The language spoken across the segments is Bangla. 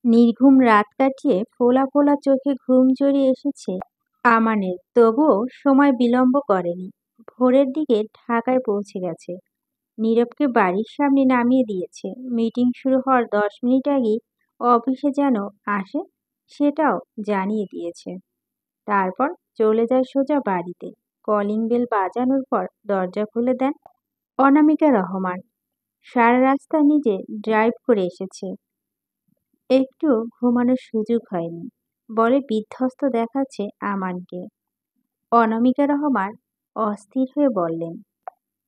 নির্ঘুম রাত কাটিয়ে ফোলা ফোলা চোখে ঘুম জড়িয়ে এসেছে আমানের, তবুও সময় বিলম্ব করেনি। ভোরের দিকে ঢাকায় পৌঁছে গেছে। নীরবকে বাড়ির সামনে নামিয়ে দিয়েছে। মিটিং শুরু হওয়ার 10 মিনিট আগেই অফিসে যেন আসে সেটাও জানিয়ে দিয়েছে। তারপর চলে যায় সোজা বাড়িতে। কলিং বেল বাজানোর পর দরজা খুলে দেন অনামিকা রহমান। সারা রাস্তা নিজে ড্রাইভ করে এসেছে, একটু ঘুমানোর সুযোগ হয়নি বলে বিধ্বস্ত দেখাচ্ছে আমানকে। অনামিকা রহমান অস্থির হয়ে বললেন,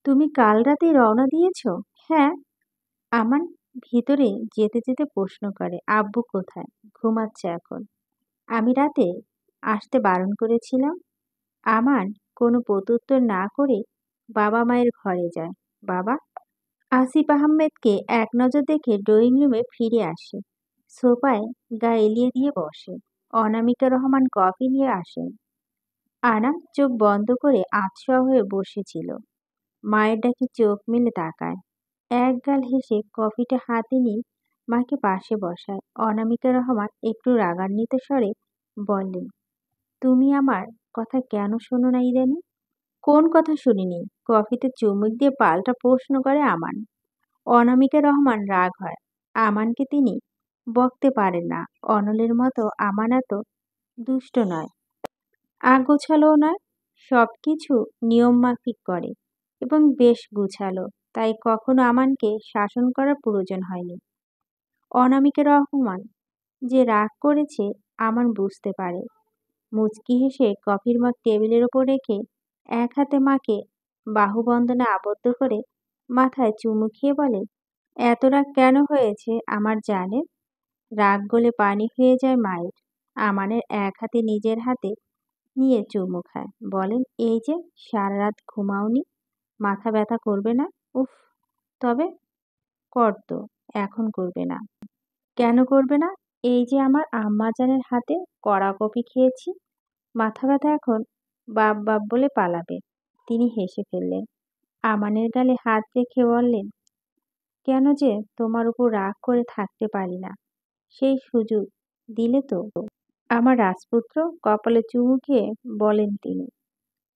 তুমি কাল রাতে রওনা দিয়েছ? হ্যাঁ। আমান ভিতরে যেতে যেতে প্রশ্ন করে, আব্বু কোথায়? ঘুমাচ্ছে এখন। আমি রাতে আসতে বারণ করেছিলাম। আমান কোনো প্রত্যুত্তর না করে বাবা মায়ের ঘরে যায়। বাবা আসিফ আহমেদকে এক নজর দেখে ড্রয়িং রুমে ফিরে আসে। সোফায় গা এলিয়ে দিয়ে বসে। অনামিকা রহমান কফি নিয়ে আসেন। আনাম চোখ বন্ধ করে আতশোয়া হয়ে বসেছিল। মায়ের ডাকে চোখ মেলে তাকায়। এক গাল হেসে কফিটা হাতে নিয়ে মাকে পাশে বসায়। অনামিকা রহমান একটু রাগান্বিত স্বরে বললেন, তুমি আমার কথা কেন শোনো না ইদানি? কোন কথা শুনিনি? কফিতে চুমুক দিয়ে পাল্টা প্রশ্ন করে আমান। অনামিকা রহমান রাগ হয়। আমানকে তিনি বকতে পারেন না। অনলের মতো আমান এত দুষ্ট নয়, আগোছালোও নয়। সবকিছু নিয়ম মাফিক করে এবং বেশ গুছালো, তাই কখনো আমানকে শাসন করার প্রয়োজন হয়নি। অনামিকা রহমান যে রাগ করেছে আমান বুঝতে পারে। মুচকি হেসে কফির মগ টেবিলের ওপর রেখে এক হাতে মাকে বাহুবন্ধনে আবদ্ধ করে মাথায় চুমু খেয়ে বলে, এত রাগ কেন হয়েছে আমার জানেন? রাগ গলে পানি হয়ে যায় মায়ের। আমানের এক হাতে নিজের হাতে নিয়ে চুমু খায়। বলেন, এই যে সারা রাত ঘুমাওনি, মাথা ব্যথা করবে না? উফ, তবে করতো, এখন করবে না। কেন করবে না? এই যে আমার আম্মাজানের হাতে কড়া কফি খেয়েছি, মাথা ব্যথা এখন বাপ বাপ বলে পালাবে। তিনি হেসে ফেললেন। আমানের গালে হাত রেখে বললেন, কেন যে তোমার উপর রাগ করে থাকতে পারি না, সেই সুযোগ দিলে তো। আমার রাজপুত্র, কপালে চুমু খেয়ে বলেন তিনি।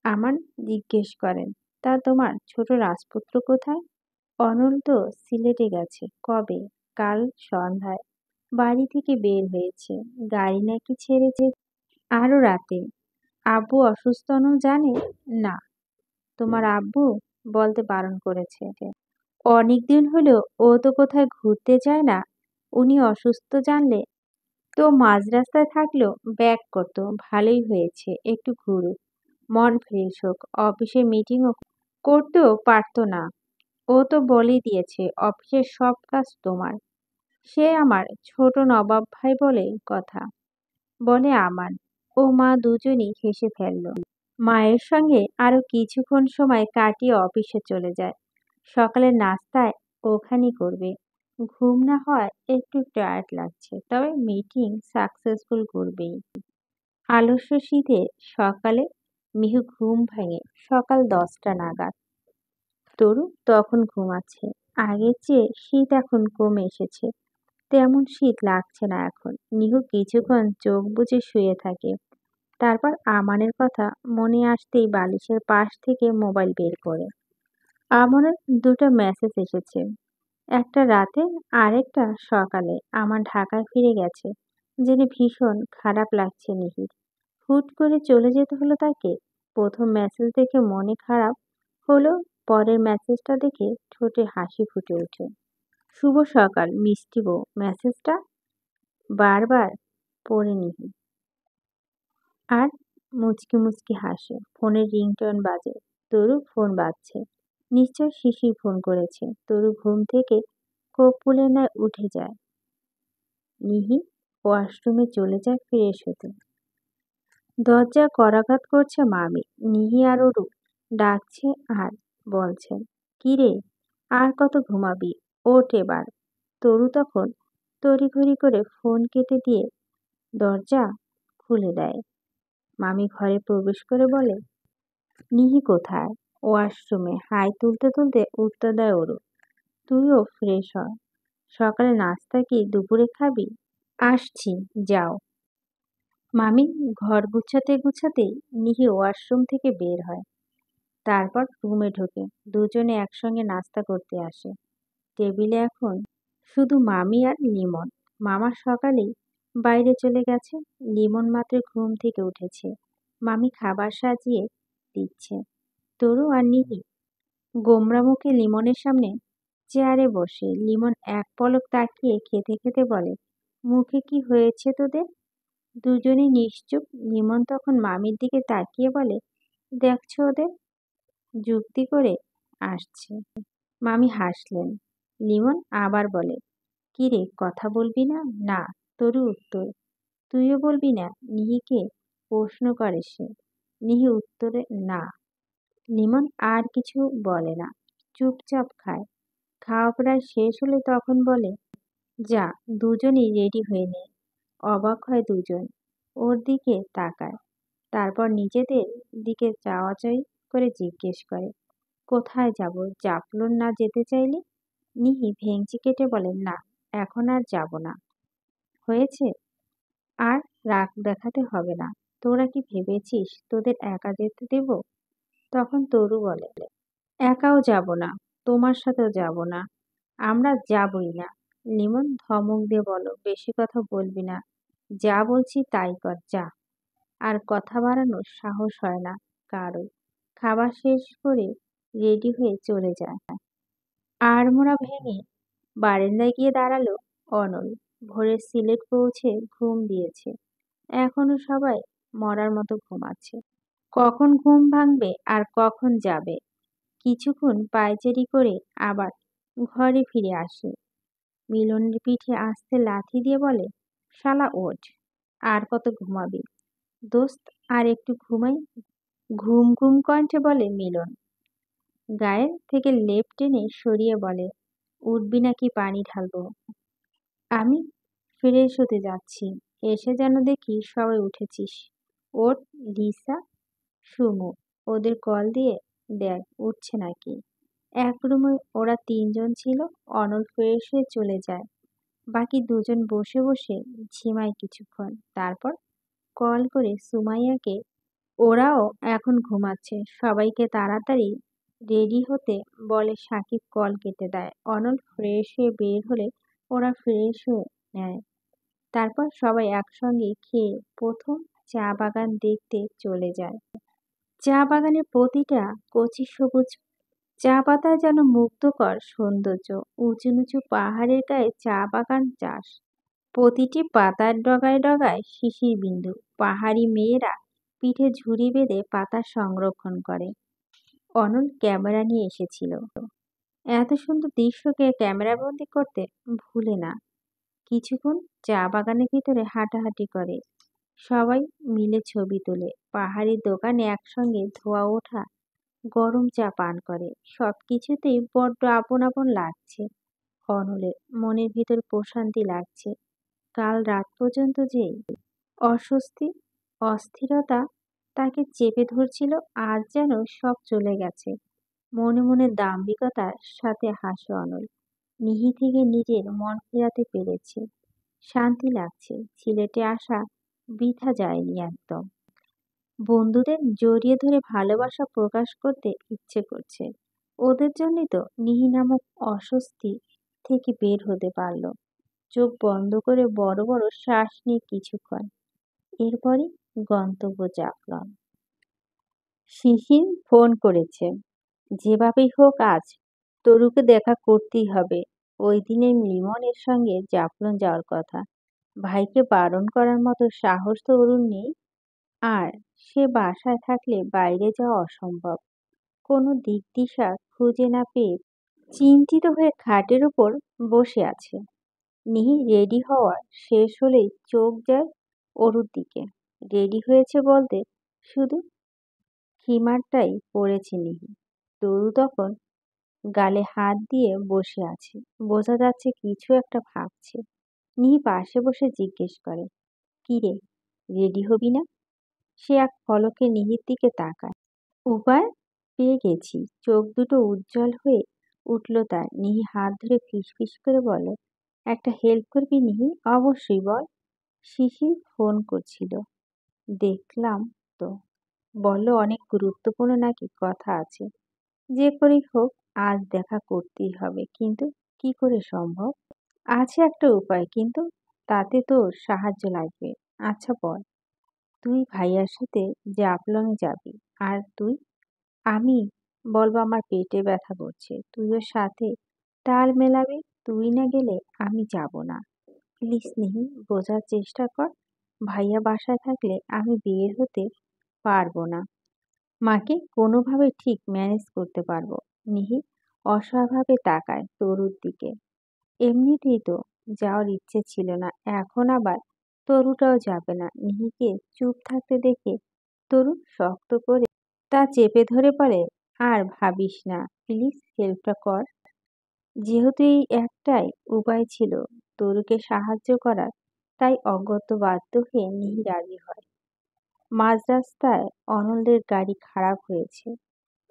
আমান জিজ্ঞেস করেন, তা তোমার ছোট রাজপুত্র কোথায়? অনল তো সিলেটে গেছে। কবে? কাল সন্ধ্যায় বাড়ি থেকে বের হয়েছে। গাড়ি নাকি ছেড়েছে আরো রাতে। আব্বু অসুস্থ জানে? না, তোমার আব্বু বলতে বারণ করেছে। অনেকদিন হলো ও তো কোথায় ঘুরতে যায় না। উনি অসুস্থ জানলে তো মাঝ রাস্তায় থাকলেও ব্যাক করতো। ভালোই হয়েছে, একটু ঘুরুক, মন ফ্রেশ হোক। অফিসে মিটিংও করতেও পারতো না। ও তো বলেই দিয়েছে অফিসের সব কাজ তোমার। সে আমার ছোট নবাব ভাই বলে কথা, বলে আমান। ও মা দুজনই হেসে ফেলল। মায়ের সঙ্গে আরো কিছুক্ষণ সময় কাটিয়ে অফিসে চলে যায়। সকালের নাস্তায় ওখানেই করবে। ঘুম না হয় একটু টায়ার্ড লাগছে, তবে মিটিং সাকসেসফুল করবেই। আলস্য শীতে সকালে মিহু ঘুম ভাঙে সকাল 10টা নাগাদ। তরু তখন ঘুমাচ্ছে। আগের চেয়ে শীত এখন কমে এসেছে, তেমন শীত লাগছে না এখন। নিহু কিছুক্ষণ চোখ বুজে শুয়ে থাকে। তারপর আমানের কথা মনে আসতেই বালিশের পাশ থেকে মোবাইল বের করে। আমানের দুটো মেসেজ এসেছে, একটা রাতে আর একটা সকালে। আমার ঢাকায় ফিরে গেছে জেনে ভীষণ খারাপ লাগছে নিহির। হুট করে চলে যেতে হলো তাকে। প্রথম মেসেজ দেখে মনে খারাপ হলো, পরের মেসেজটা দেখে ঠোঁটে হাসি ফুটে ওঠে। শুভ সকাল মিষ্টি বউ। মেসেজটা বারবার পড়ে নিহি আর মুচকি মুচকি হাসে। ফোনের রিংটোন বাজে। তরু ফোন বাজছে। নিশ্চয় শিশির ফোন করেছে। তরু ঘুম থেকে কর্পূরের ন্যায় উঠে যায়। নিহি ওয়াশরুমে চলে যায় ফ্রেশ হতে। দরজায় করাঘাত করছে মামি। নিহি আর অরু ডাকছে আর বলছে, কিরে, আর কত ঘুমাবি, ওঠ এবার। তরু তখন তড়িঘড়ি করে ফোন কেটে দিয়ে দরজা খুলে দেয়। মামি ঘরে প্রবেশ করে বলে, নিহি কোথায়? ওয়াশরুমে। হাই তুলতে তুলতে উত্তর দেয় অরু। তুইও ফ্রেশ হ। সকালে নাস্তা কি দুপুরে খাবি? আসছি, যাও। মামি ঘর গুছাতে গুছাতেই নিহি ওয়াশরুম থেকে বের হয়। তারপর রুমে ঢোকে। দুজনে একসঙ্গে নাস্তা করতে আসে। টেবিলে এখন শুধু মামি আর লিমন। মামা সকালেই বাইরে চলে গেছে। লিমন মাত্র ঘুম থেকে উঠেছে। মামি খাবার সাজিয়ে দিচ্ছে। তরু আর নিহি গোমরা মুখে লিমনের সামনে চেয়ারে বসে। লিমন এক পলক তাকিয়ে খেতে খেতে বলে, মুখে কি হয়েছে তোদের? দুজনেই নিশ্চুপ। লিমন তখন মামির দিকে তাকিয়ে বলে, দেখছো ওদের? যুক্তি করে আসছে। মামি হাসলেন। লিমন আবার বলে, কিরে কথা বলবি না? না। তরু উত্তর, তুইও বলবি না? নিহিকে প্রশ্ন করে সে। নিহি উত্তরে না। লিমন আর কিছু বলে না, চুপচাপ খায়। খাওয়া প্রায় শেষ হলে তখন বলে, যা, দুজনই রেডি হয়ে নে। অবাক হয় দুজন, ওর দিকে তাকায়। তারপর নিজেদের দিকে চাওয়াচাই করে জিজ্ঞেস করে, কোথায় যাব? জাফলং না যেতে চাইলে? নিহি ভেংচি কেটে বলে, না, এখন আর যাব না। হয়েছে, আর রাগ দেখাতে হবে না। তোরা কি ভেবেছিস তোদের একা যেতে দেব? তখন তরু বলে, একাও যাব না, তোমার সাথেও যাব না, আমরা যাবই না। লিমন ধমক দিয়ে বলো, বেশি কথা বলবি না, যা বলছি তাই কর, যা। আর কথা বাড়ানোর সাহস হয় না কারো। খাবার শেষ করে রেডি হয়ে চলে যায়। আড়মোড়া ভেঙে বারান্দায় গিয়ে দাঁড়ালো অনল। ভোরের সিলেট পৌঁছে ঘুম দিয়েছে। এখনো সবাই মরার মতো ঘুমাচ্ছে। কখন ঘুম ভাঙবে আর কখন যাবে? কিছুক্ষণ পায়চারি করে আবার ঘরে ফিরে আসে। মিলনের পিঠে আস্তে লাথি দিয়ে বলে, শালা ওঠ, আর কত ঘুমাবি? দোস্ত, আর একটু ঘুমাই। ঘুম ঘুম কণ্ঠে বলে মিলন। গায়ের থেকে লেপ টেনে সরিয়ে বলে, উঠবি নাকি পানি ঢালবো? আমি ফ্রেশ হতে যাচ্ছি, এসে যেন দেখি সবাই উঠেছিস। ওঠ। লিসা, সুমু, ওদের কল দিয়ে দেখ উঠছে নাকি। এক রুমে ওরা তিনজন ছিল। অনল ফ্রেশ হয়ে চলে যায়। বাকি দুজন বসে বসে ঝিমায় কিছুক্ষণ। তারপর কল করে সুমাইয়াকে, ওরাও এখন ঘুমাচ্ছে, সবাইকে তাড়াতাড়ি রেডি হতে বলে। সাকিব কল কেটে দেয়। অনল ফ্রেশ হয়ে বের হলে ওরা ফ্রেশ হয়ে নেয়। তারপর সবাই একসঙ্গে খেয়ে প্রথম চা বাগান দেখতে চলে যায়। চা বাগানের প্রতিটা কচি সবুজ চা পাতা যেন মুগ্ধকর সৌন্দর্য। উঁচু নিচু পাহাড়ের গায়ে চা বাগান চাষ। প্রতিটি পাতার ডগায় ডগায় শিশির বিন্দু। পাহাড়ি মেয়েরা পিঠে ঝুড়ি বেঁধে পাতা সংরক্ষণ করে। অনল ক্যামেরা নিয়ে এসেছিল। এত সুন্দর দৃশ্যকে ক্যামেরাবন্দি করতে ভুলে না। কিছুক্ষণ চা বাগানের ভিতরে হাঁটাহাঁটি করে। সবাই মিলে ছবি তোলে। পাহাড়ি দোকানে একসঙ্গে ধোয়া ওঠা গরম চা পান করে। সবকিছুতেই বড্ড আপন আপন লাগছে অনলের। মনের ভিতর প্রশান্তি লাগছে। কাল রাত পর্যন্ত যে অস্বস্তি, অস্থিরতা তাকে চেপে ধরছিল, আজ যেন সব চলে গেছে। মনে মনে দাম্ভিকতার সাথে হাসে অনল। নিহি থেকে নিজের মন ফেরাতে পেরেছে। শান্তি লাগছে। সিলেটে আসা বৃথা যায়নি একদম। বন্ধুদের জড়িয়ে ধরে ভালোবাসা প্রকাশ করতে ইচ্ছে করছে। ওদের জন্যই তো নিহি নামক অস্বস্তি থেকে বের হতে পারল। চোখ বন্ধ করে বড় বড় শ্বাস নিয়ে কিছুক্ষণ। এরপরই গন্তব্য জাফলং। শিশির ফোন করেছে। যেভাবেই হোক আজ তরুকে দেখা করতেই হবে। ওই দিনে লিমনের সঙ্গে জাফলং যাওয়ার কথা। ভাইকে বারণ করার মতো সাহস তো ওরুর নেই। আর সে বাসায় থাকলে বাইরে যাওয়া অসম্ভব। কোনো দিক দিশা খুঁজে না পেয়ে চিন্তিত হয়ে খাটের উপর বসে আছে। নিহি রেডি হওয়া শেষ হলেই চোখ যায় অরুর দিকে। রেডি হয়েছে বলতে শুধু খিমারটাই পরেছে নিহি। তরু তখন গালে হাত দিয়ে বসে আছে। বোঝা যাচ্ছে কিছু একটা ভাবছে। নিহি পাশে বসে জিজ্ঞেস করে, কিরে, রেডি হবি না? সে এক পলকে নিহির দিকে তাকায়। উপায় পেয়ে গেছি। চোখ দুটো উজ্জ্বল হয়ে উঠল তার। নিহি হাত ধরে ফিসফিস করে বলে, একটা হেল্প করবি নিহি? অবশ্যই বল। শিশির ফোন করছিল, দেখলাম তো। বলল অনেক গুরুত্বপূর্ণ নাকি কথা আছে। যে করেই হোক আজ দেখা করতেই হবে, কিন্তু কি করে সম্ভব? আছে একটা উপায়, কিন্তু তাতে তোর সাহায্য লাগবে। আচ্ছা বল। তুই ভাইয়ার সাথে জাফলং এ যাবি, আর তুই? আমি বলবো আমার পেটে ব্যথা করছে, তুইও সাথে তাল মেলাবি। তুই না গেলে আমি যাব না। প্লিজ নিহি, বোঝার চেষ্টা কর। ভাইয়া বাসায় থাকলে আমি বের হতে পারবো না। মাকে কোনোভাবে ঠিক ম্যানেজ করতে পারবো। নিহি অসহায়ভাবে তাকায় তরুর দিকে। এমনিতেই তো যাওয়ার ইচ্ছে ছিল না, এখন আবার তরুটাও যাবে না। নিহিকে চুপ থাকতে দেখে তরু শক্ত করে তা চেপে ধরে বলে, আর ভাবিস না, প্লিজ হেল্পটা কর। যেহেতু এই একটাই উপায় ছিল তরুকে সাহায্য করার, তাই অগত্যা বাধ্য হয়ে নিহি রাজি হয়। মাঝ রাস্তায় অনলদের গাড়ি খারাপ হয়েছে,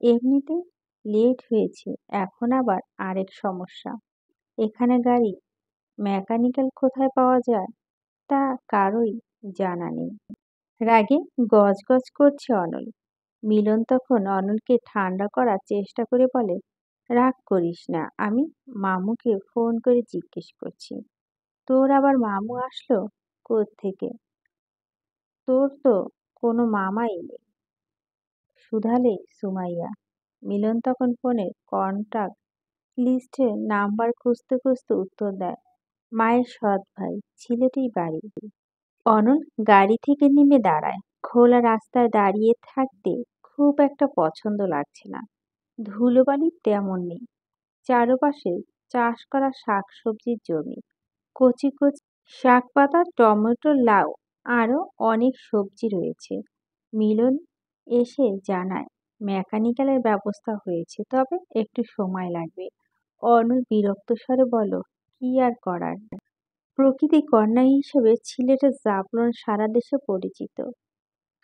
এমনিতে লেট হয়েছে, এখন আবার আরেক সমস্যা। এখানে গাড়ি মেকানিক্যাল কোথায় পাওয়া যায় তা কারোই জানা নেই। রাগে গজগজ করছে অনল। মিলন তখন অনলকে ঠান্ডা করার চেষ্টা করে বলে, রাগ করিস না, আমি মামুকে ফোন করে জিজ্ঞেস করছি। তোর আবার মামু আসলো কোত্থেকে? তোর তো কোনো মামাই নেই, শুধালে সুমাইয়া। মিলন তখন ফোনের কন্টাক্ট লিস্টে নাম্বার খুঁজতে খুঁজতে উত্তর দেয়, মায়ের সৎ ভাই, ছেলেটির বাড়ি। অনল গাড়ি থেকে নেমে দাঁড়ায়। খোলা রাস্তায় দাঁড়িয়ে থাকতে খুব একটা পছন্দ লাগছে না। ধুলোবালি তেমন নেই। চারপাশে চাষ করা শাকসবজির জমি, কচি কচি শাক পাতা, টমেটো, লাউ, আরো অনেক সবজি রয়েছে। মিলন এসে জানায় মেকানিক্যালের ব্যবস্থা হয়েছে, তবে একটু সময় লাগবে। অনল বিরক্ত স্বরে বলল, কি আর করার। প্রকৃতি কন্যা হিসেবে ছিলেটের জাফলং সারা দেশে পরিচিত।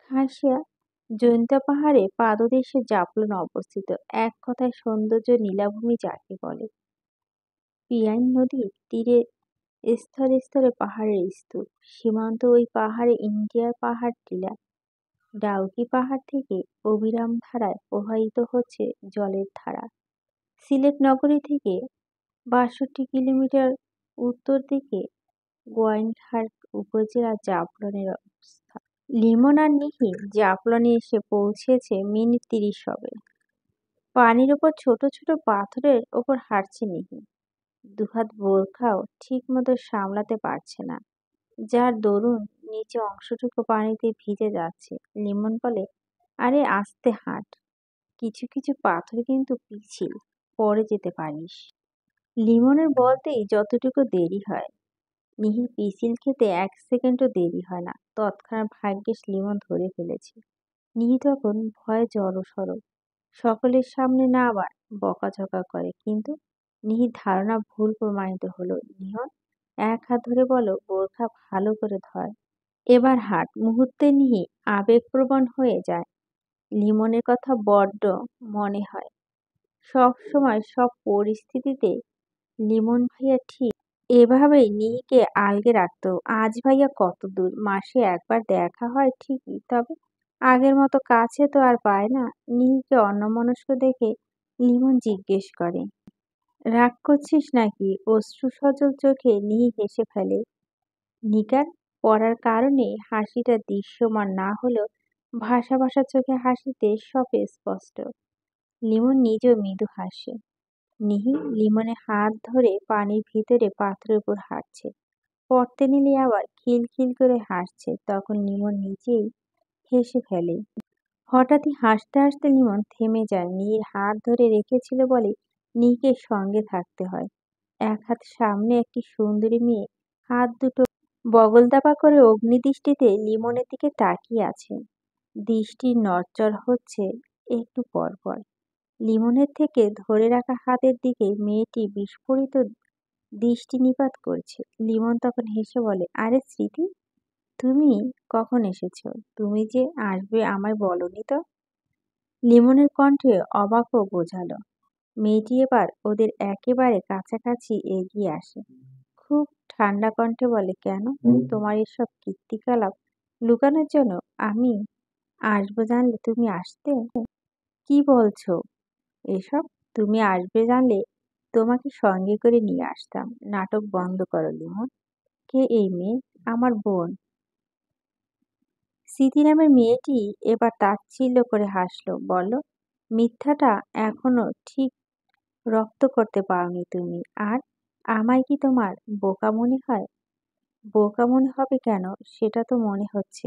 খাসিয়া জৈন্তা পাহাড়ে পাদদেশে জাফলং অবস্থিত। এক কথায় সৌন্দর্য নীলাভূমি যাকে বলে। পিয়াইন নদীর তীরে স্তরে স্তরে পাহাড়ের স্তূপ। সীমান্ত ওই পাহাড়ে ইন্ডিয়ার পাহাড় টিলা। ডাউকি পাহাড় থেকে অবিরাম ধারায় প্রবাহিত হচ্ছে জলের ধারা। সিলেট নগরী থেকে ৬২ কিলোমিটার উত্তর দিকে গোয়াইনঘাট উপজেলা জাফলংয়ের অবস্থান। লিমন আর নিহি জাফলংয়ে এসে পৌঁছেছে মিনিট ৩০ হবে। পানির ওপর ছোট ছোট পাথরের ওপর হাঁটছে নিহি। দুহাত বোরখাও ঠিক মতো সামলাতে পারছে না, যার দরুন নিচে অংশটুকু পানিতে ভিজে যাচ্ছে। লিমন বলে, আরে আস্তে হাঁট, কিছু কিছু পাথর কিন্তু পিছিল, পড়ে যেতে পারিস। লিমনের বলতেই যতটুকু দেরি হয়, নিহির পিছিল খেতে ১ সেকেন্ডও দেরি হয় না। তৎক্ষণাৎ ভাগ্যিস লিমন ধরে ফেলেছে। নিহি তখন ভয়ে জড়সড়, সকলের সামনে না আবার বকাঝকা করে, কিন্তু নিহির ধারণা ভুল প্রমাণিত হলো। নিহন এক হাত ধরে বলো, বোরখা ভালো করে ধর, এবার হাঁট। মুহূর্তে নিহি আবেগপ্রবণ হয়ে যায়। লিমনের কথা বড্ড মনে হয়। সব সময় সব পরিস্থিতিতে লিমন ভাইয়া ঠিক এভাবেই নিহিকে আলগে রাখতো। আজ ভাইয়া কত দূর, মাসে একবার দেখা হয় ঠিকই, তবে আগের মতো কাছে তো আর পায় না। নিহিকে অন্যমনস্ক দেখে লিমন জিজ্ঞেস করে, রাগ করছিস নাকি? অশ্রু সজল চোখে নিহি হেসে ফেলে। নিগার পড়ার কারণে হাসিটা দৃশ্যমান না হলেও ভাসা ভাসা চোখে হাসিতে সব স্পষ্ট। লিমন নিজেও মৃদু হাসে। নিহি লিমনের হাত ধরে পানির ভিতরে পাথরের উপর হাঁটছে। পড়তে নিলে আবার খিলখিল করে হাসছে। তখন লিমন নিজেই হেসে ফেলে। হঠাৎই হাসতে হাসতে লিমন থেমে যায়। নিহির হাত ধরে রেখেছিল বলে নিহিকে সঙ্গে থাকতে হয়। এক হাত সামনে একটি সুন্দরী মেয়ে হাত দুটো বগলদাপা করে অগ্নিদৃষ্টিতে লিমনের দিকে তাকিয়ে আছে। দৃষ্টি নড়চড় হচ্ছে একটু পর পর। লিমনের থেকে ধরে রাখা হাতের দিকে মেয়েটি বিস্ফোরিত দৃষ্টি নিপাত করছে। লিমন তখন হেসে বলে, আরে স্মৃতি, তুমি কখন এসেছো? তুমি যে আসবে আমায় বলনি তো। লিমনের কণ্ঠে অবাকও বোঝালো। মেয়েটি এবার ওদের একেবারে কাছাকাছি এগিয়ে আসে। খুব ঠান্ডা কণ্ঠে বলে, কেন? তোমার এসব কীর্তিকলাপ লুকানোর জন্য? আমি আসবো জানলে তুমি আসতে? কি বলছো এসব? তুমি আসবে জানলে তোমাকে সঙ্গে করে নিয়ে আসতাম। নাটক বন্ধ করো লিমন। কে এই মেয়ে? আমার বোন। স্মৃতি নামের মেয়েটি এবার তাচ্ছিল্য করে হাসল। বলল, মিথ্যাটা এখনো ঠিক রপ্ত করতে পারোনি তুমি। আর আমায় কি তোমার বোকা মনে হয়? বোকা মনে হবে কেন? সেটা তো মনে হচ্ছে।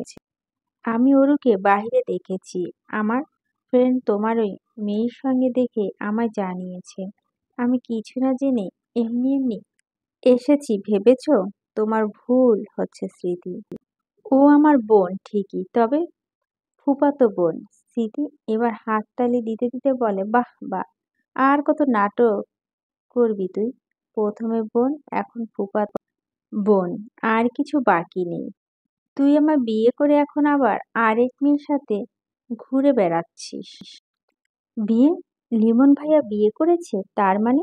আমি অরুকে বাহিরে দেখেছি। আমার ফ্রেন্ড তোমার ওই মেয়ের সঙ্গে দেখে আমায় জানিয়েছে। আমি কিছু না জেনে এমনি এমনি এসেছি ভেবেছ? তোমার ভুল হচ্ছে স্মৃতি। ও আমার বোন ঠিকই, তবে ফুফাতো বোন। স্মৃতি এবার হাততালি দিতে দিতে বলে, বাহ বাহ, আর কত নাটক করবি তুই? প্রথমে বোন, এখন ফুফাতো বোন, আর কিছু বাকি নেই। তুই আমার বিয়ে করে এখন আবার আরেক মেয়ের সাথে ঘুরে বেড়াচ্ছিস। বিয়ে? লিমন ভাইয়া বিয়ে করেছে? তার মানে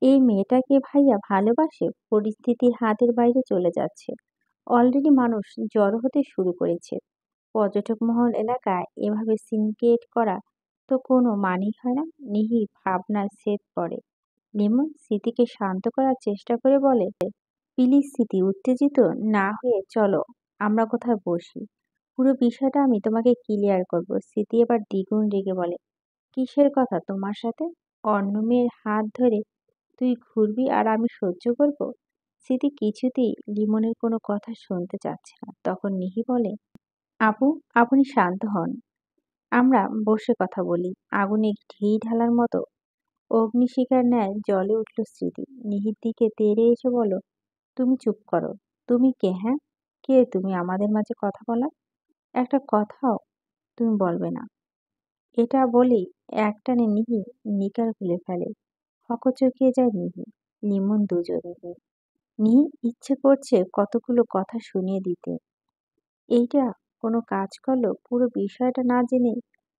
এই মেয়েটাকে ভাইয়া ভালোবাসে? পরিস্থিতি হাতের বাইরে চলে যাচ্ছে। অলরেডি মানুষ জড়ো হতে শুরু করেছে। পর্যটক মহল এলাকায় এভাবে সিনক্রিয়েট করা তো কোনো মানেই হয় না। নিহি ভাবনার ছেদ পড়ে। লিমন স্মৃতিকে শান্ত করার চেষ্টা করে বলে, প্লিজ স্মৃতি, উত্তেজিত না হয়ে চলো আমরা কোথায় বসি। পুরো বিষয়টা আমি তোমাকে ক্লিয়ার করব। স্মৃতি এবার দ্বিগুণ রেগে বলে, কিসের কথা তোমার সাথে? অন্য মেয়ের হাত ধরে তুই ঘুরবি আর আমি সহ্য করব? স্মৃতি কিছুতেই লিমনের কোনো কথা শুনতে চাচ্ছে না। তখন নিহি বলে, আপু, আপনি শান্ত হন, আমরা বসে কথা বলি। আগুনে ঘি ঢালার মতো অগ্নিশিখার ন্যায় জ্বলে উঠল স্মৃতি। নিহির দিকে তেড়ে এসে বলল, তুমি চুপ করো। তুমি কে? হ্যাঁ, কে তুমি আমাদের মাঝে কথা বলার? একটা কথাও তুমি বলবে না। এটা বলেই একটানে নিহি নিকার খুলে ফেলে। হকচকিয়ে যায় নিহি, লিমন, দুজনে। নিহি ইচ্ছে করছে কতগুলো কথা শুনিয়ে দিতে। এইটা কোনো কাজ করলো? পুরো বিষয়টা না জেনে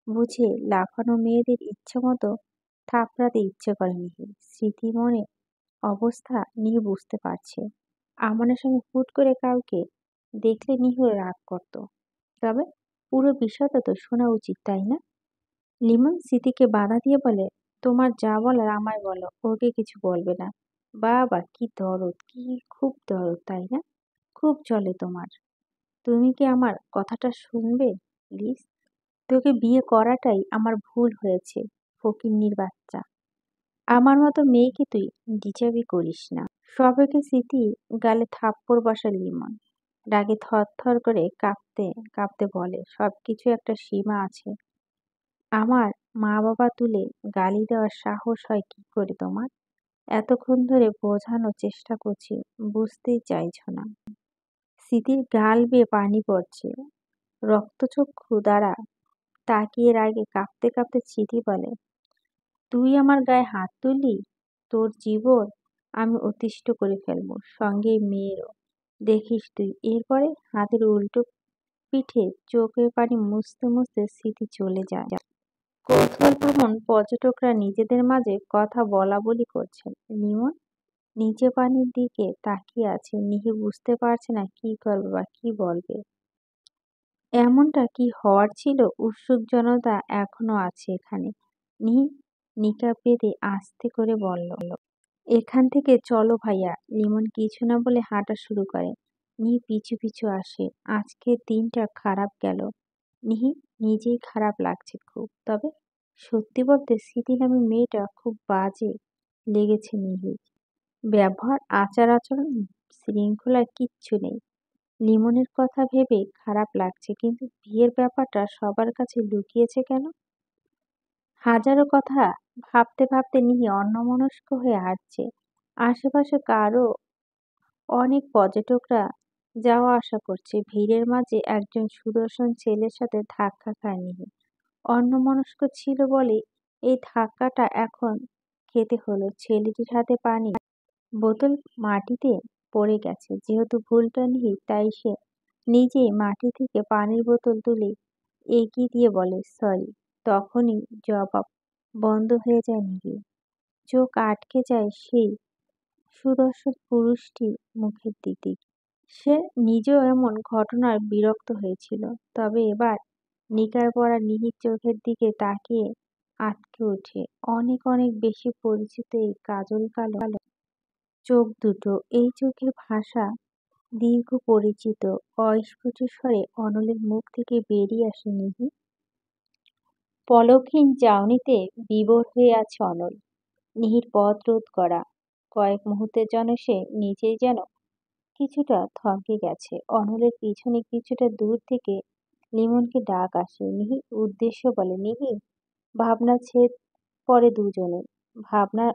বুঝে লাফানো মেয়েদের ইচ্ছে মতো থাপড়াতে ইচ্ছে করে নিহি। স্মৃতি মনে অবস্থা নিয়ে বুঝতে পারছে। আমনের সঙ্গে হুট করে কাউকে দেখলে নিহিও রাগ করত। তবে পুরো বিষয়টা তো শোনা উচিত, তাই না? লিমন স্মৃতিকে বাধা দিয়ে বলে, তোমার যা বলার আমায় বলো, ওকে কিছু বলবে না। বাবা কি দরদ, কি খুব দরদ, তাই না? খুব চলে তোমার। তুমি কি আমার কথাটা শুনবে প্লিজ? তোকে বিয়ে করাটাই আমার ভুল হয়েছে, ফকিন্নির বাচ্চা। আমার মতো মেয়েকে তুই ডিজার্ভই করিস না। সবাইকে স্মৃতি গালে থাপ্পড় বসায় লিমন। রাগে থরথর করে কাঁপতে কাঁপতে বলে, সবকিছু একটা সীমা আছে। আমার মা বাবা তুলে গালি দেওয়ার সাহস হয় কি করে তোমার? এতক্ষণ ধরে বোঝানোর চেষ্টা করছি, বুঝতেই চাইছ না। স্মৃতির গাল বেয়ে পানি পড়ছে। রক্তচক্ষু দ্বারা তাকিয়ে রাগে কাঁপতে কাঁপতে স্মৃতি বলে, তুই আমার গায়ে হাত তুললি? তোর জীবন আমি অতিষ্ঠ করে ফেলবো, সঙ্গে এই মেয়েরও। দেখিস তুই। এরপরে হাতের উল্টো পিঠে চোখের পানি মুছতে মুছতে স্মৃতি চলে যায়। কৌতূহলপ্রবণ পর্যটকরা নিজেদের মাঝে কথা বলাবলি করছেন। লিমন নিচে পানির দিকে তাকিয়ে আছে। নিহি বুঝতে পারছে না কি করবে বা কি বলবে। এমনটা কি হওয়ার ছিল? উৎসুক জনতা এখনো আছে এখানে। নিহি নিকাব বেঁধে আস্তে করে বলল, এখান থেকে চলো ভাইয়া। লিমন কিছু না বলে হাঁটা শুরু করে। নিহি পিছু পিছু আসে। আজকের দিনটা খারাপ গেল। নিহি নিজেই খারাপ লাগছে খুব। তবে সত্যি বলতে স্মৃতি নামে মেয়েটা খুব বাজে লেগেছে নিহির। ব্যবহার, আচার আচরণ, শৃঙ্খলার কিচ্ছু নেই। লিমনের কথা ভেবে খারাপ লাগছে, কিন্তু বিয়ের ব্যাপারটা সবার কাছে লুকিয়েছে কেন? হাজারো কথা ভাবতে ভাবতে নিহি অন্যমনস্ক হয়ে হাঁটছে। আশেপাশে কারো অনেক পর্যটকরা যাওয়া আসা করছে। ভিড়ের মাঝে একজন সুদর্শন ছেলের সাথে ধাক্কা খায় নিহি। অন্যমনস্ক ছিল বলে এই ধাক্কাটা এখন খেতে হলো। ছেলেটির হাতে পানি বোতল মাটিতে পড়ে গেছে। যেহেতু ভুলটা নিহির, তাই সে নিজেই মাটি থেকে পানির বোতল তুলে এগিয়ে দিয়ে বলে, সরি। তখনই জবাব বন্ধ হয়ে যায় নিহির। চোখ আটকে যায় সেই সুদর্শন পুরুষটি মুখের দিকে। সে নিজেও এমন ঘটনায় বিরক্ত হয়েছিল, তবে এবার নিকার পড়া নিহির চোখের দিকে তাকিয়ে আটকে ওঠে। অনেক অনেক বেশি পরিচিত এই কাজল কালো চোখ দুটো, এই চোখের ভাষা দীর্ঘ পরিচিত। অস্ফুট স্বরে অনলের মুখ থেকে বেরিয়ে আসে, নিহি। পলকহীন চাউনিতে বিভোর হয়ে আছে অনল। নিহির পথ রোধ করা। কয়েক মুহূর্তের জন্য সে নিজেই যেন কিছুটা থমকে গেছে। অনলের পিছনে কিছুটা দূর থেকে লিমনকে ডাক আসে। নিহি উদ্দেশ্য বলে, নিহি। ভাবনা ছেদ পড়ে দুজনের। ভাবনার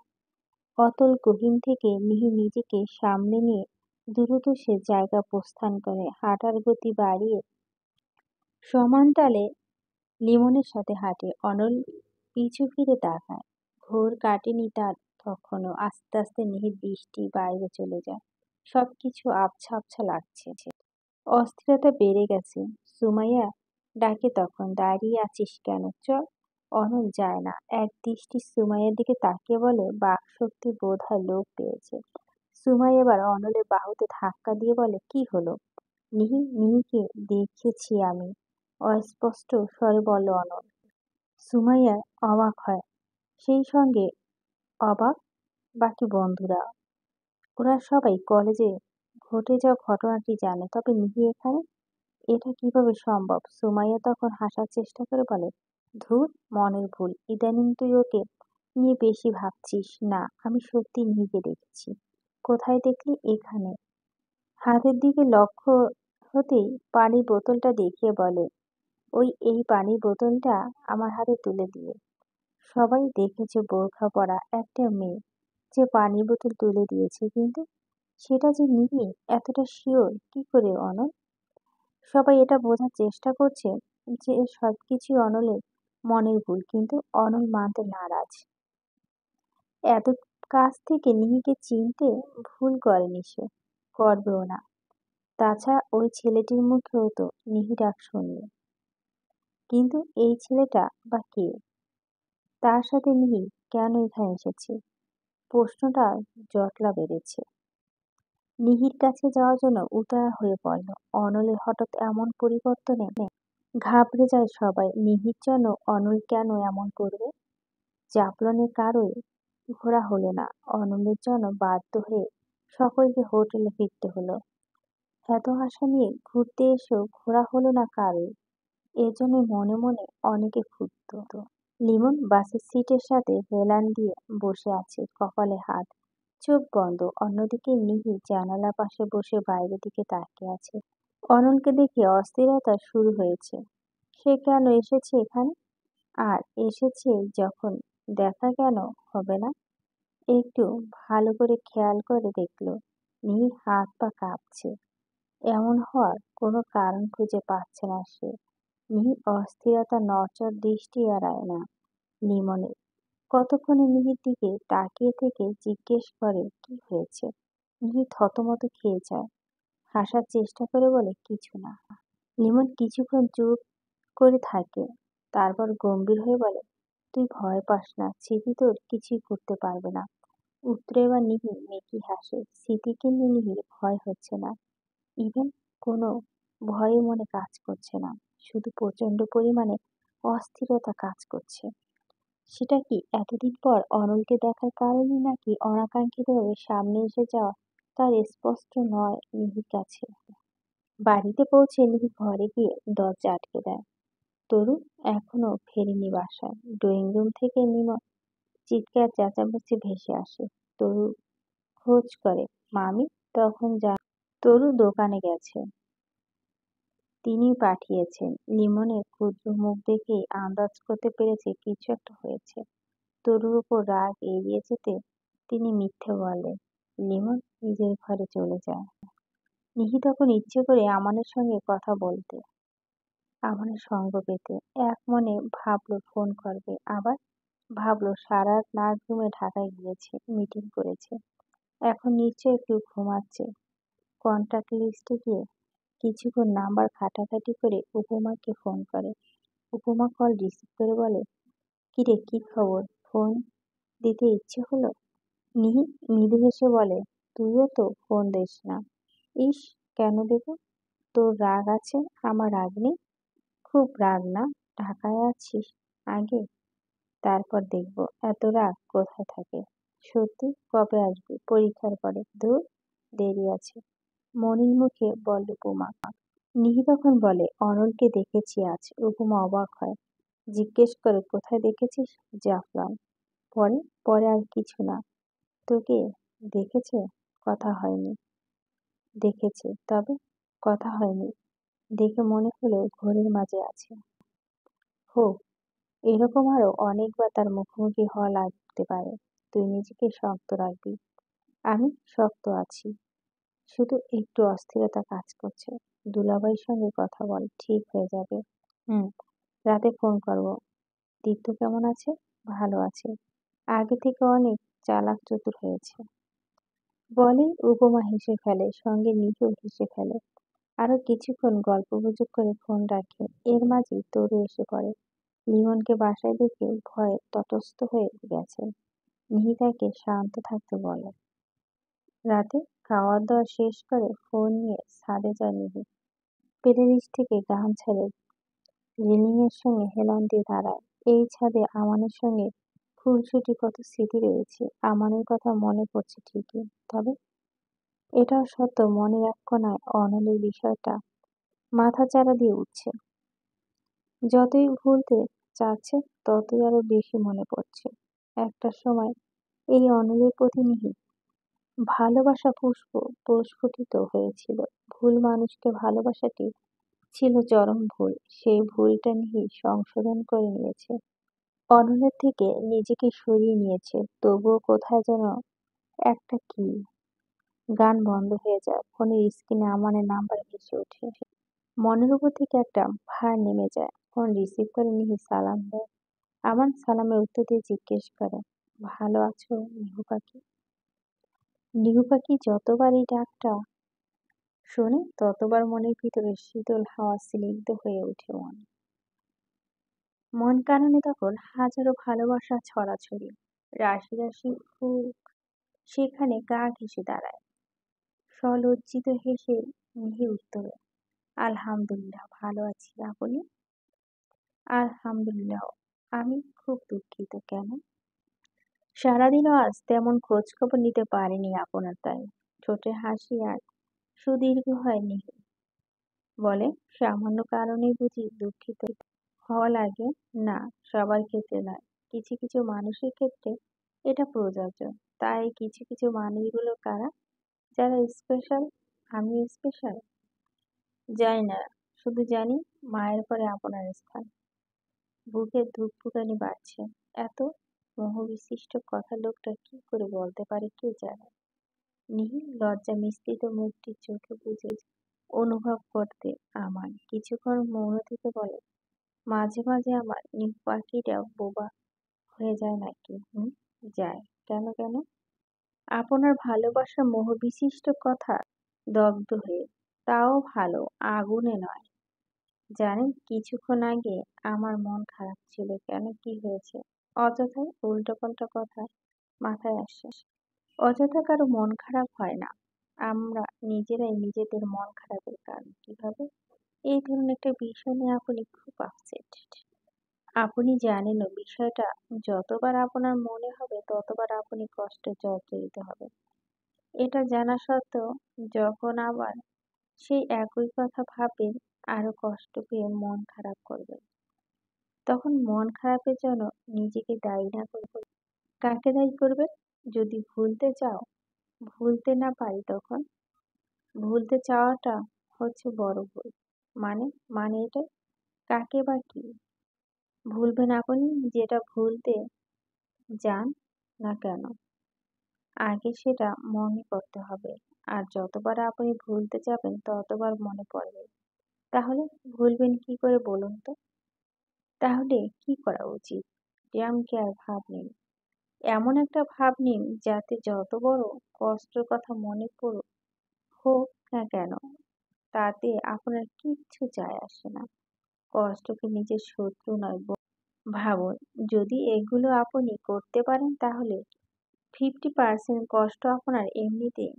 অতল গহীন থেকে মিহি নিজেকে সামনে নিয়ে দ্রুত সে জায়গা প্রস্থান করে, হাঁটার গতি বাড়িয়ে সমান তালে লিমনের সাথে হাঁটে। অনল পিছু ফিরে তাকায়। ঘোর কাটেনি তার তখনও। আস্তে আস্তে নিহির দৃষ্টি বাইরে চলে যায়। সবকিছু আবছা আবছা লাগছে। অস্থিরতা বেড়ে গেছে। সুমাইয়া ডাকে তখন, দাঁড়িয়ে আছিস কেন, চল। অনল যায় না। এক দৃষ্টি সুমাইয়ার দিকে তাকিয়ে বলে, বাকশক্তি বোধ হয় লোপ পেয়েছে। সুমাইয়া এবার অনলের বাহুতে ধাক্কা দিয়ে বলে, কি হলো? নিহিকে দেখেছি আমি, অস্পষ্ট স্বরে বলল অনল। সুমাইয়া অবাক হয়, সেই সঙ্গে অবাক বাকি বন্ধুরা। ওরা সবাই কলেজে ঘটে যাওয়া ঘটনাটি জানে, তবে নিহি এখানে? এটা কিভাবে সম্ভব? সুমাইয়া তখন হাসার চেষ্টা করে বলে, ধুর, মনের ভুল। ইদানিং তুই ওকে নিয়ে বেশি ভাবছিস। না, আমি সত্যি নিহিকে দেখেছি। কোথায় দেখলি? এখানে। হাতের দিকে লক্ষ্য হতেই পানির বোতলটা দেখিয়ে বলে, এই পানির বোতলটা আমার হাতে তুলে দিয়ে। সবাই দেখেছে বোরখা পরা একটা মেয়ে যে পানির বোতল তুলে দিয়েছে, কিন্তু সেটা যে নিহি এতটা শিওর কি করে অনল? সবাই এটা বোঝার চেষ্টা করছে যে সবকিছুই অনলের মনের ভুল, কিন্তু অনল মানতে নারাজ। এত কাছ থেকে নিহিকে চিনতে ভুল করেনি সে, করবেও না। তাছাড়া ওই ছেলেটির মুখেও তো নিহি ডাক শুনল। কিন্তু এই ছেলেটা বা কে? তার সাথে নিহি কেন এখানে এসেছে? প্রশ্নটা জটলা বেড়েছে। নিহির কাছে যাওয়ার জন্য উতাড়া হয়ে পড়ল। অনলের হঠাৎ এমন পরিবর্তনে ঘাবড়ে যায় সবাই। নিহির জন্য অনল কেন এমন করবে? জাফলনের কারোই ঘোরা হলো না। অনলের জন্য বাধ্য হয়ে সকলকে হোটেলে ফিরতে হলো। এত আশা নিয়ে ঘুরতে এসেও ঘোরা হলো না কারোই। এজন্য মনে মনে অনেকে ক্ষুব্ধ। লিমন বাসের সিটের সাথে হেলান দিয়ে বসে আছে, কপালে হাত, চোখ বন্ধ। অন্যদিকে নিহি জানালা পাশে বসে বাইরের দিকে তাকিয়ে আছে। অনলকে দেখে অস্থিরতা শুরু হয়েছে। সে কেন এসেছে এখানে? আর এসেছে যখন, দেখা কেন হবে না? একটু ভালো করে খেয়াল করে দেখলো, নিহির হাত পা কাঁপছে। এমন হওয়ার কোনো কারণ খুঁজে পাচ্ছে না সে। নিহি অস্থিরতা নড়চড় দৃষ্টি এড়ায় না লিমনের। কতক্ষণে নিহির দিকে তাকিয়ে থেকে জিজ্ঞেস করে, কি হয়েছে? নিহি থতমত খেয়ে যায়। হাসার চেষ্টা করে বলে, কিছু না। লিমন কিছুক্ষণ চুপ করে থাকে, তারপর গম্ভীর হয়ে বলে, তুই ভয় পাস না, স্মৃতি তোর কিছুই করতে পারবে না। উত্তরে এবার নিহি মেকি হাসে। স্মৃতিকে নিয়ে নিহির ভয় হচ্ছে না। ইভেন কোনো ভয়ে মনে কাজ করছে না, শুধু প্রচন্ড পরিমাণে অস্থিরতা কাজ করছে। সেটা কি এতদিন পর অনলকে দেখার কারণে, নাকি অনাকাঙ্ক্ষিতভাবে সামনে এসে যাওয়া তার স্পষ্ট নয় নিহির কাছে। বাড়িতে পৌঁছে নিহি ঘরে গিয়ে দরজা আটকে দেয়। তরু এখনো ফেরেনি বাসায়। ড্রয়িং রুম থেকে নিমন চিৎকার চেঁচামেচি ভেসে আসে। তরু খোঁজ করে, মামি তখন তরু দোকানে গেছে, তিনি পাঠিয়েছেন। লিমনের ক্ষুদ্র মুখ দেখেই আন্দাজ করতে পেরেছে কিছু একটা হয়েছে। তরুর উপর রাগ এড়িয়ে যেতে তিনি মিথ্যে বলে, লিমন নিজের ঘরে চলে যায়। নিহি তখন ইচ্ছে করে আমানের সঙ্গে কথা বলতে, আমানের সঙ্গ পেতে এক মনে ভাবলো ফোন করবে, আবার ভাবলো সারা রাত না ঘুমে ঢাকায় গিয়েছে, মিটিং করেছে, এখন নিশ্চয় একটু ঘুমাচ্ছে। কন্টাক্ট লিস্টে গিয়ে কিছুক্ষণ নাম্বার ঘাটাঘাটি করে উপমাকে ফোন করে। উপমা কল রিসিভ করে বলে, কিরে, কি খবর? ফোন দিতে ইচ্ছে হলো? নিহি মৃদু হেসে বলে, তুইও তো ফোন দিস না। ইস, কেন দেব? তোর রাগ আছে, আমার রাগ নেই? খুব রাগ না? ঢাকায় আছিস আগে, তারপর দেখবো এত রাগ কোথায় থাকে। সত্যি, কবে আসবি? পরীক্ষার পরে? ধুর, দেরি আছে। মনির মুখে বলল উপমা। নিহি তখন বলে, অনলকে দেখেছি আজ। উপমা অবাক হয়, জিজ্ঞেস করে, কোথায় দেখেছিস? জাফলং। পরে? পরে আর কিছু না। তোকে দেখেছে? কথা হয়নি। দেখেছে, তবে কথা হয়নি। দেখে মনে হলো ঘোরের মাঝে আছে। হোক, এরকম আরো অনেকবার তার মুখোমুখি হওয়া লাগতে পারে। তুই নিজেকে শক্ত রাখবি। আমি শক্ত আছি, শুধু একটু অস্থিরতা কাজ করছে। দুলাভাইয়ের সঙ্গে কথা বল, ঠিক হয়ে যাবে। হুম, রাতে ফোন করবো। তীর্থ কেমন আছে? ভালো আছে। আগে থেকে অনেক চালাক চতুর হয়েছে। বলে উপমা হেসে ফেলে, সঙ্গে নিহিও হেসে ফেলে। আরো কিছুক্ষণ গল্পগুজব করে ফোন রাখে। এর মাঝেই তরু এসে পড়ে। লিমনকে বাসায় দেখে ভয়ে তটস্থ হয়ে গেছে। নিহি তাকে শান্ত থাকতে বলে। রাতে খাওয়া দাওয়া শেষ করে ফোন নিয়ে ছাদে যায় নিহি। পেটের নিচ থেকে গান ছেড়ে রেলিংয়ের সঙ্গে হেলান দিয়ে দাঁড়ায়। এই ছাদে আমানের সঙ্গে খুনসুটি কত স্মৃতি রয়েছে। আমানের কথা মনে পড়ছে ঠিকই, তবে এটাও সত্য, মনের এক কোণায় অনলের বিষয়টা মাথাচাড়া দিয়ে উঠছে। যতই ভুলতে চাচ্ছে, ততই আরো বেশি মনে পড়ছে। একটা সময় এই অনলের প্রতি নিহি ভালোবাসা প্রস্ফুটিত হয়েছিল। ভুল মানুষকে ভালোবাসাটি ছিল চরম ভুল। সেই ভুলটা নিহি সংশোধন করে নিয়েছে। অনলের থেকে নিজেকে সরিয়ে নিয়েছে। তবুও কোথায় যেন একটা কি গান বন্ধ হয়ে যায়। ফোনের স্ক্রিনে আমানের নাম্বার ভেসে ওঠে। মনের উপর থেকে একটা ভার নেমে যায়। ফোন রিসিভ করে নিহি সালাম দেয়। আমান সালামের উত্তর দিয়ে জিজ্ঞেস করে, ভালো আছো নিহু পাখি? নিহু পাখি যতবার এই ডাকটা শোনে, ততবার মনের ভিতরে শীতল হাওয়া স্নিগ্ধ হয়ে ওঠে। মন কাননে তখন হাজারো ভালোবাসা ছড়াছড়ি। রাশি রাশি ফুল সেখানে গা ঘেঁষে দাঁড়ায়। সলজ্জিত হেসে নিহি উত্তরে, আলহামদুলিল্লাহ ভালো আছি, আপনি? আলহামদুলিল্লাহ। আমি খুব দুঃখিত। কেন? সারাদিনও আজ তেমন খোঁজ খবর নিতে পারিনি আপনার, তাই। ঠোঁটে হাসি আর সুদীর্ঘ হয় নিহি। বলে, সামান্য কারণেই বুঝি দুঃখিত হওয়া লাগে? না, সবার ক্ষেত্রে নয়। কিছু কিছু মানুষের ক্ষেত্রে এটা প্রযোজ্য। তাই কিছু কিছু মানুষগুলো কারা, যারা স্পেশাল? আমি স্পেশাল? জানি না, শুধু জানি মায়ের পরে আপনার স্থান। বুকে ধুকপুকানি বাড়ছে। এত মোহবিশিষ্ট কথা লোকটা কি করে বলতে পারে কে জানে। নিহিল লজ্জা মিশ্রিত মুখটি চোখে বুঝে অনুভব করতে আমার কিছুক্ষণ মৌন থেকে বলে, মাঝে মাঝে আমার নিহু পাখিটা বোবা হয়ে যায় নাকি? হুম, যায়। কেন কেন? আপনার ভালোবাসার মোহবিশিষ্ট কথা দগ্ধ হয়ে। তাও ভালো, আগুনে নয়। জানেন, কিছুক্ষণ আগে আমার মন খারাপ ছিল। কেন, কি হয়েছে? অযথাই উল্টোপাল্টা কথা মাথায় আসে। অযথা কারো মন খারাপ হয় না। আমরা নিজেরাই নিজেদের মন খারাপের কারণ। কিভাবে? এই ধরুন, একটা বিষয় নিয়ে আপনি খুব আপসেট। আপনি জানেনও বিষয়টা যতবার আপনার মনে হবে ততবার আপনি কষ্টে জর্জরিত হবেন। এটা জানা সত্ত্বেও যখন আবার সেই একই কথা ভাববেন, আরো কষ্ট পেয়ে মন খারাপ করবেন। তখন মন খারাপের জন্য নিজেকে দায়ী না করে কাকে দায়ী করবেন? যদি ভুলতে চাও, ভুলতে না পারি, তখন ভুলতে চাওয়াটা হচ্ছে বড় ভুল। মানে মানে এটা কাকে বা কি ভুলবেন আপনি? যেটা ভুলতে যান না কেন, আগে সেটা মনে করতে হবে। আর যতবার আপনি ভুলতে যাবেন ততবার মনে পড়বে। তাহলে ভুলবেন কি করে বলুন তো? তাহলে কি করা উচিত? ড্যাম কেয়ার ভাব নিন। এমন একটা ভাব নিন যাতে যত বড় কষ্টের কথা মনে পড়ুক হোক না কেন, তাতে আপনার কিচ্ছু যায় আসে না। কষ্টকে নিজের শত্রু নয় ভাবুন। যদি এগুলো আপনি করতে পারেন, তাহলে 50% কষ্ট আপনার এমনিতেই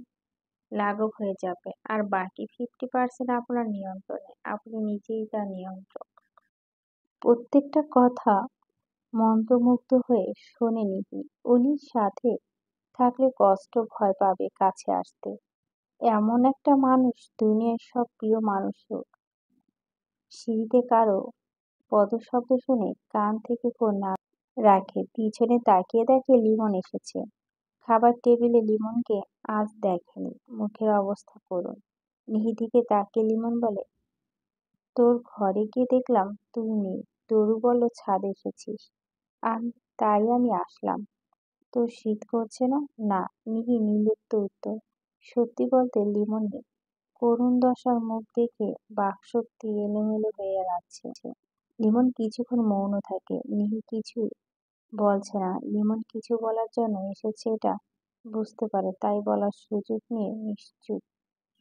লাঘব হয়ে যাবে আর বাকি 50% আপনার নিয়ন্ত্রণে। আপনি নিজেই তার নিয়ন্ত্রক। প্রত্যেকটা কথা মন্ত্রমুগ্ধ হয়ে শোনে নিহি। উনি সাথে থাকলে কষ্ট ভয় পাবে কাছে আসতে। এমন একটা মানুষ দুনিয়ার সব প্রিয় মানুষও। সিঁড়িতে কারো পদশব্দ শুনে কান থেকে ফোন না রাখে, পিছনে তাকিয়ে দেখে লিমন এসেছে। খাবার টেবিলে লিমনকে আজ দেখেনি, মুখের অবস্থা করুণ। নিহি দিকে তাকিয়ে লিমন বলে, তোর ঘরে গিয়ে দেখলাম তুই নেই। তরু বলল ছাদে এসেছিস। তাই আমি আসলাম। তোর শীত করছে না? না। নিহি নির্লিপ্ত উত্তর। সত্যি বলতে লিমন নেই। করুণ দশার মুখ দেখে বাকশক্তি এলোমেলো হয়ে যাচ্ছে। লিমন কিছুক্ষণ মৌন থাকে। নিহি কিছু বলছে না। লিমন কিছু বলার জন্য এসেছে এটা বুঝতে পারে, তাই বলার সুযোগ নিয়ে নিশ্চুপ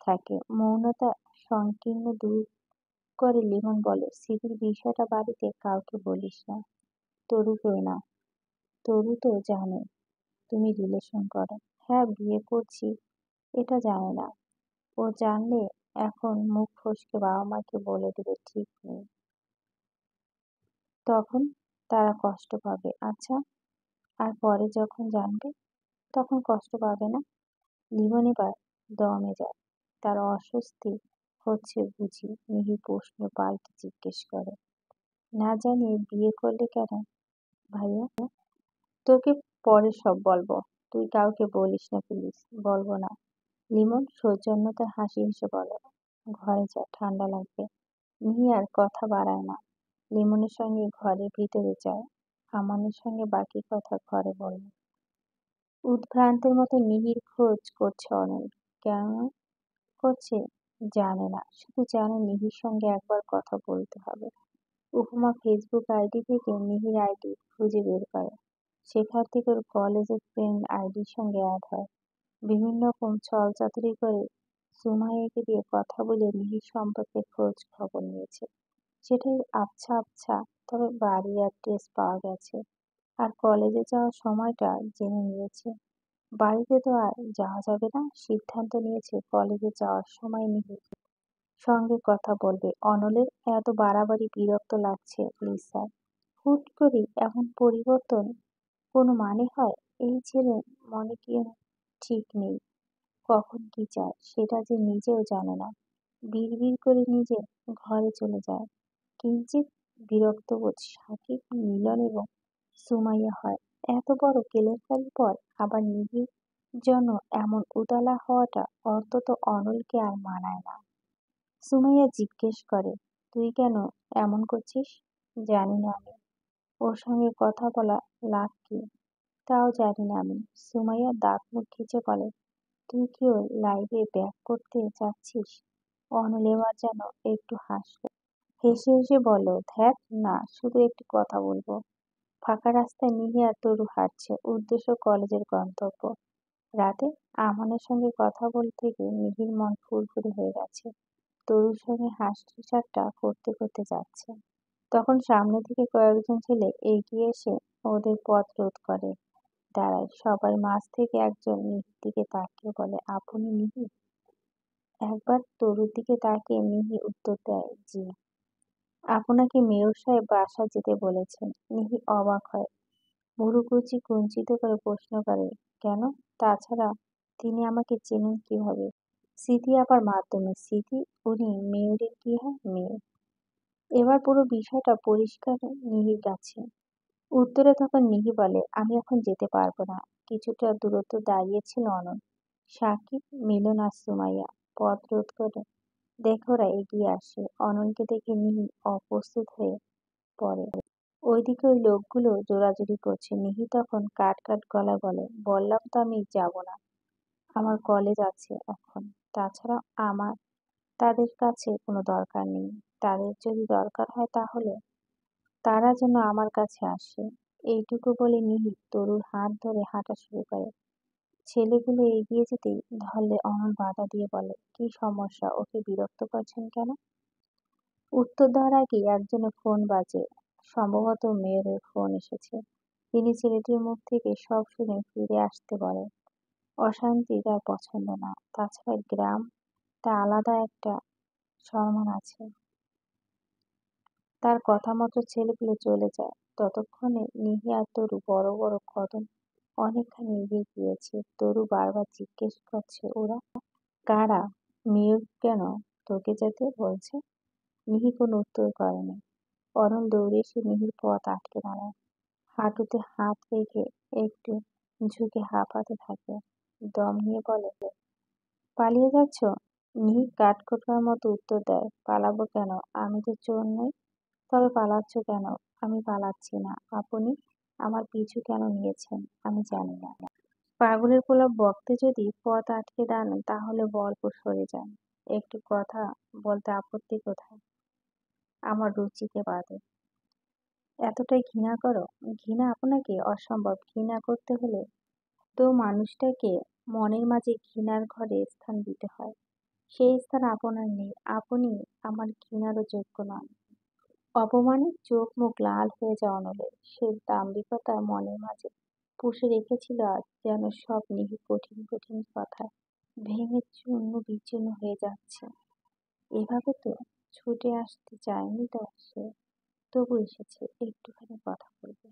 থাকে। মৌনতা সংকীর্ণ দূর করে লিমন বলে, স্মৃতির বিষয়টা বাড়িতে কাউকে বলিস না। তরুকেও না। তরু তো জানে তুমি রিলেশন করো। হ্যাঁ, বিয়ে করছি, এটা জানে না। ও জানলে এখন মুখ ফসকে বাবা মাকে বলে দেবে ঠিক নেই। তখন তারা কষ্ট পাবে। আচ্ছা, আর পরে যখন জানবে তখন কষ্ট পাবে না? লিমন এবার দমে যায়। তার অস্বস্তি হচ্ছে বুঝি। মিহি প্রশ্ন পাল্টে জিজ্ঞেস করে, না জানিয়ে বিয়ে করলে কেন ভাইয়া? তোকে পরে সব বলবো। তুই কাউকে বলিস না প্লিজ। বলবো না। লিমন সৌজন্যতার হাসি হেসে বলে, ঘরে যা, ঠান্ডা লাগবে। মিহি আর কথা বাড়ায় না। লিমনের সঙ্গে ঘরের ভিতরে যায়। আমানের সঙ্গে বাকি কথা ঘরে বলল। উদ্ভ্রান্তের মতো মিহির খোঁজ করছে অনল। কেন করছে জানে না, শুধু জানে মিহির সঙ্গে একবার কথা বলতে হবে। উপমা ফেসবুক আইডি থেকে মিহির আইডি খুঁজে বের করে। সেখান থেকে ওর কলেজের ফ্রেন্ড আইডির সঙ্গে অ্যাড হয়। বিভিন্ন রকম ছলচাতুরি করে সুমাইয়াকে দিয়ে কথা বলে মিহির সম্পর্কে খোঁজ খবর নিয়েছে। সেটাই আবছা আবছা, তবে বাড়ির অ্যাড্রেস পাওয়া গেছে। আর কলেজে যাওয়ার সময়টা জেনে নিয়েছে। বাড়িতে তো আর যাওয়া যাবে না, সিদ্ধান্ত নিয়েছে কলেজে যাওয়ার সময় মিহির সঙ্গে কথা বলবে। অনলের এত বাড়াবাড়ি বিরক্ত লাগছে লিসার। হুট করে এমন পরিবর্তন কোনো মানে হয়? এই ছেলে মনে কি ঠিক নেই, কখন কি চায় সেটা যে নিজেও জানে না। বিড়বিড় করে নিজে ঘরে চলে যায়। কিঞ্চিৎ বিরক্তবোধ সাকিব, মিলন এবং সুমাইয়া হয়। এত বড় কেলেঙ্কারির পর আবার নিধির জন্য এমন উতলা হওয়াটা অন্তত অনলকে আর মানায় না। সুমাইয়া জিজ্ঞেস করে, তুই কেন এমন করছিস? জানি না আমি। ওর সঙ্গে কথা বলা লাভ কি? তাও জানি না আমি। সুমাইয়া দাঁত মুখ খিঁচে বলে, তুই কি ওর লাইফে ব্যাক করতে চাচ্ছিস? অনল এবার যেন একটু হাসল। হেসে হেসে বলল, ধ্যাত না, শুধু একটু কথা বলবো। ফাঁকা রাস্তায় নিহি আর তরু হাঁটছে, উদ্দেশ্য কলেজের গন্তব্য। রাতে আমানের সঙ্গে কথা বলতে গিয়ে নিহির মন ফুরফুরে হয়ে গেছে। তরুর সঙ্গে হাসি ঠাট্টা করতে করতে যাচ্ছে। তখন সামনে থেকে কয়েকজন ছেলে এগিয়ে এসে ওদের পথ রোধ করে দাঁড়ায়। সবার মাঝ থেকে একজন নিহির দিকে তাকিয়ে বলে, আপনি নিহি? একবার তরুর দিকে তাকিয়ে নিহি উত্তর দেয়, জি। আপনাকে মেয়র সাহেব বাসায় যেতে বলেছেন। নিহি অবাক হয়, ভুরুকুচি কুঞ্চিত করে প্রশ্ন করে, কেন? তাছাড়া তিনি আমাকে চেনেন কিভাবে? স্মৃতি আবার মাধ্যমে। স্মৃতি? উনি মেয়রের কি হয়? মেয়ে। এবার পুরো বিষয়টা পরিষ্কার নিহির কাছে। উত্তরে তখন নিহি বলে, আমি এখন যেতে পারবো না। কিছুটা দূরত্ব দাঁড়িয়েছিল অনল, সাকিব, মিলন আর সুমাইয়া। পথ রোধ করে দেখে ওরা এগিয়ে আসে। অনলকে দেখে নিহি অপ্রস্তুত হয়ে পড়ে। ওইদিকে ওই লোকগুলো জোরাজুরি করছে। নিহি তখন কাট কাট গলায় বলে, বললাম তো আমি যাব না। আমার কলেজ আছে এখন। তাছাড়া আমার তাদের কাছে কোনো দরকার নেই। তাদের যদি দরকার হয় তাহলে তারা যেন আমার কাছে আসে। এইটুকু বলে নিহি তরুর হাত ধরে হাঁটা শুরু করে। ছেলেগুলো এগিয়ে যেতেই ধরলে অনল বাধা দিয়ে বলে, কি সমস্যা? ওকে বিরক্ত করছেন কেন? উত্তর দেওয়ার আগেই একজনের ফোন বাজে। সম্ভবত মেয়ের ফোন এসেছে। তিনি ছেলেটির মুখ থেকে সব শুনে ফিরে আসতে বলেন। অশান্তি তার পছন্দ না। তাছাড়া গ্রাম তা আলাদা একটা সম্মান আছে। তার কথা মতো ছেলেগুলো চলে যায়। ততক্ষণে নিহি আর তরু বড় বড় কদম অনেকখানি এগিয়ে গিয়েছে। তরু বারবার জিজ্ঞেস করছে, ওরা কারা? মেয়ে কেন তোকে যেতে বলছে? নিহি কোনো উত্তর করেনি। অরুণ দৌড়ে এসে নিহির পথ আটকে দাঁড়ায়। হাঁটুতে হাত রেখে একটু ঝুঁকে হাঁপাতে থাকে। দম নিয়ে বলে, পালিয়ে যাচ্ছ? নিহি কাঠখোট্টার মতো উত্তর দেয়, পালাবো কেন? আমি তো চোর নই। তবে পালাচ্ছ কেন? আমি পালাচ্ছি না। আপনি আমার পিছু কেন নিয়েছেন আমি জানি না। পাগলের প্রলাপ বকতে যদি পথ আটকে দেন তাহলে অল্প সরে যান। একটু কথা বলতে আপত্তি কোথায়? আমার রুচিতে বাধে। এতটাই ঘৃণা করো? ঘৃণা আপনাকে অসম্ভব। ঘৃণা করতে হলে তো মানুষটাকে মনের মাঝে ঘৃণার ঘরে স্থান দিতে হয়। সেই স্থান আপনার নেই। আপনি আমার ঘৃণারও যোগ্য নন। অপমানে চোখ মুখ লাল হয়ে যায় অনলের। সে দাম্ভিকতা মনের মাঝে পুষে রেখেছিল আজ যেন সব নিহি কঠিন কঠিন কথায় ভেঙে চূর্ণ বিচূর্ণ হয়ে যাচ্ছে। এভাবে তো ছুটে আসতে চায়নি তো সে, তবু এসেছে একটুখানি কথা বলবে।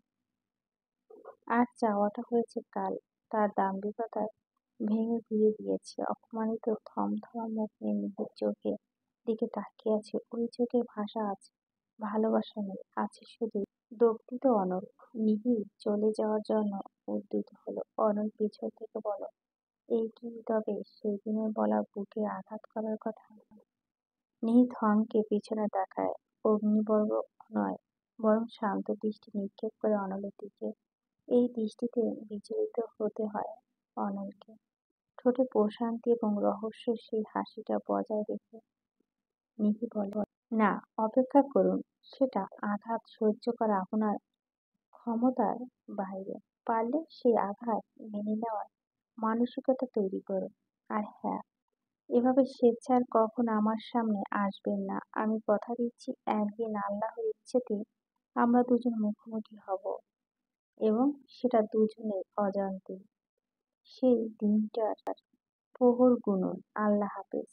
আর চাওয়াটা হয়েছে কাল। তার দাম্ভিকতায় ভেঙে গুঁড়িয়ে দিয়েছে। অপমানিত থমথমা মুখ নিয়ে নিহির চোখের দিকে তাকিয়ে আছে। ওই চোখের ভাষা আছে ভালোবাসা নেই, আছে শুধু দগ্ধিত অনল। নিহি চলে যাওয়ার জন্য উদ্যত হলো। অনল পিছন থেকে বলো, এই কি তবে সেই দিনের বলা বুকে আঘাত করার কথা? নিহি থমকে পিছনে তাকায়। অগ্নিবর্গ নয়, বরং শান্ত দৃষ্টি নিক্ষেপ করে অনলের দিকে। এই দৃষ্টিতে বিচলিত হতে হয় অনলকে। ঠোঁটে প্রশান্তি এবং রহস্যের সেই হাসিটা বজায় রেখে নিহি বলে, না, অপেক্ষা করুন। সেটা আঘাত সহ্য করা আপনার ক্ষমতার বাইরে। পারলে সেই আঘাত মেনে নেওয়ার মানসিকতা তৈরি করুন। আর হ্যাঁ, এভাবে স্বেচ্ছায় আর কখনো আমার সামনে আসবেন না। আমি কথা দিচ্ছি, একদিন আল্লাহর ইচ্ছেতে আমরা দুজন মুখোমুখি হব, এবং সেটা দুজনের অজান্তেই। সেই দিনটার প্রহর গুনুন। আল্লাহ হাফেজ।